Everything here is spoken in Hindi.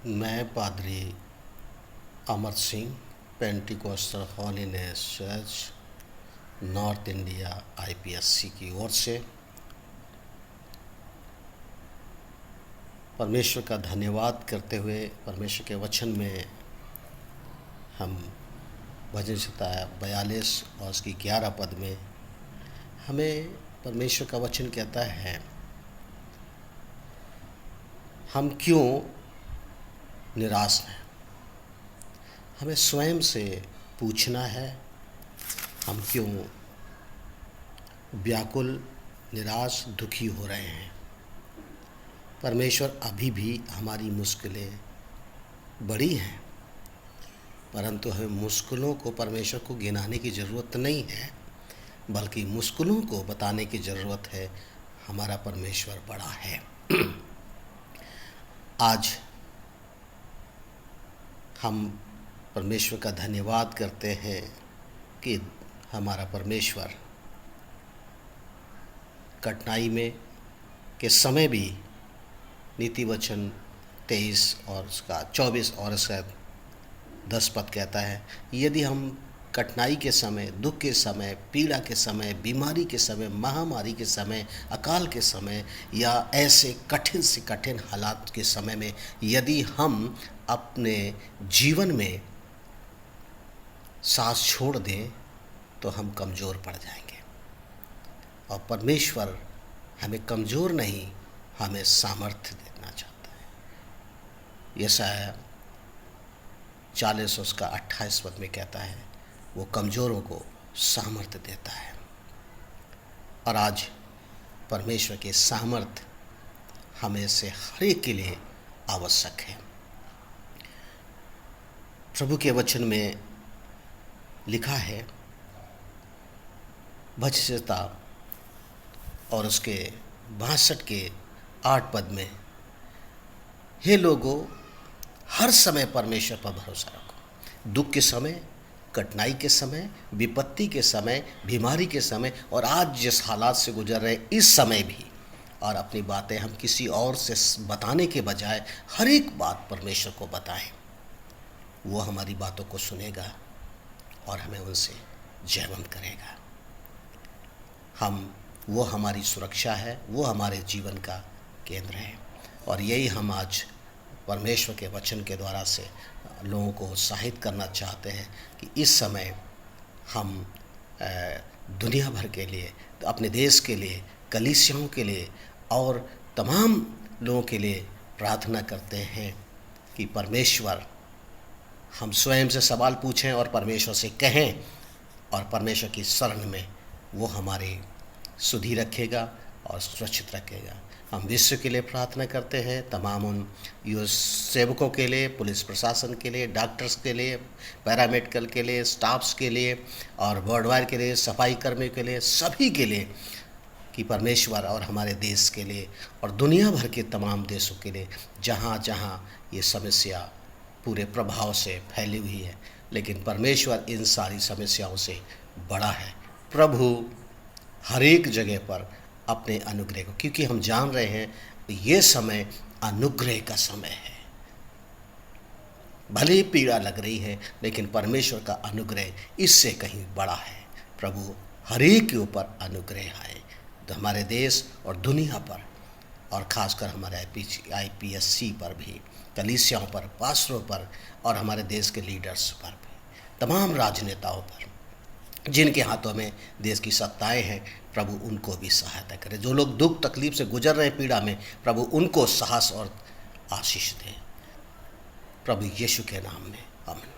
मैं पादरी Amar Singh, Pentecostal Holiness Church North India IPSC की ओर से परमेश्वर का धन्यवाद करते हुए परमेश्वर के वचन में हम भजन संहिता 42 और उसकी 11 पद में हमें परमेश्वर का वचन कहता है, हम क्यों निराश हैं। हमें स्वयं से पूछना है, हम क्यों व्याकुल, निराश, दुखी हो रहे हैं। परमेश्वर अभी भी हमारी मुश्किलें बड़ी हैं, परंतु हमें मुश्किलों को परमेश्वर को गिनाने की ज़रूरत नहीं है, बल्कि मुश्किलों को बताने की ज़रूरत है, हमारा परमेश्वर बड़ा है। आज हम परमेश्वर का धन्यवाद करते हैं कि हमारा परमेश्वर कठिनाई में के समय भी नीति वचन 23 और उसका 24 और उसका 10 पद कहता है, यदि हम कठिनाई के समय, दुख के समय, पीड़ा के समय, बीमारी के समय, महामारी के समय, अकाल के समय या ऐसे कठिन से कठिन हालात के समय में यदि हम अपने जीवन में सांस छोड़ दें तो हम कमज़ोर पड़ जाएंगे। और परमेश्वर हमें कमज़ोर नहीं, हमें सामर्थ्य देना चाहता है। यशायाह 40 उसका 28 पद में कहता है, वो कमज़ोरों को सामर्थ्य देता है। और आज परमेश्वर के सामर्थ्य हमें से हर एक के लिए आवश्यक है। प्रभु के वचन में लिखा है, भजन संहिता और उसके 62 के 8 पद में, हे लोगों, हर समय परमेश्वर पर भरोसा रखो। दुख के समय, कठिनाई के समय, विपत्ति के समय, बीमारी के समय और आज जिस हालात से गुजर रहे इस समय भी, और अपनी बातें हम किसी और से बताने के बजाय हर एक बात परमेश्वर को बताएं। वो हमारी बातों को सुनेगा और हमें उनसे जयवंत करेगा। वो हमारी सुरक्षा है, वो हमारे जीवन का केंद्र है। और यही हम आज परमेश्वर के वचन के द्वारा से लोगों को उत्साहित करना चाहते हैं कि इस समय हम दुनिया भर के लिए, अपने देश के लिए, कलीसियाओं के लिए और तमाम लोगों के लिए प्रार्थना करते हैं कि परमेश्वर, हम स्वयं से सवाल पूछें और परमेश्वर से कहें, और परमेश्वर की शरण में वो हमारी सुधि रखेगा और सुरक्षित रखेगा। हम विश्व के लिए प्रार्थना करते हैं, तमाम उन युवा सेवकों के लिए, पुलिस प्रशासन के लिए, डॉक्टर्स के लिए, पैरामेडिकल के लिए, स्टाफ्स के लिए और वर्ल्ड वाइड के लिए, सफाई कर्मियों के लिए, सभी के लिए, कि परमेश्वर और हमारे देश के लिए और दुनिया भर के तमाम देशों के लिए, जहाँ जहाँ ये समस्या पूरे प्रभाव से फैली हुई है, लेकिन परमेश्वर इन सारी समस्याओं से बड़ा है। प्रभु हर एक जगह पर अपने अनुग्रह को, क्योंकि हम जान रहे हैं ये समय अनुग्रह का समय है। भले ही पीड़ा लग रही है, लेकिन परमेश्वर का अनुग्रह इससे कहीं बड़ा है। प्रभु हर एक के ऊपर अनुग्रह आए, तो हमारे देश और दुनिया पर, और ख़ासकर हमारे IPSC पर भी, कलीसियाओं पर, पास्टरों पर और हमारे देश के लीडर्स पर भी, तमाम राजनेताओं पर, जिनके हाथों में देश की सत्ताएं हैं, प्रभु उनको भी सहायता करें। जो लोग दुख तकलीफ से गुजर रहे हैं, पीड़ा में, प्रभु उनको साहस और आशीष दें। प्रभु यीशु के नाम में आमीन।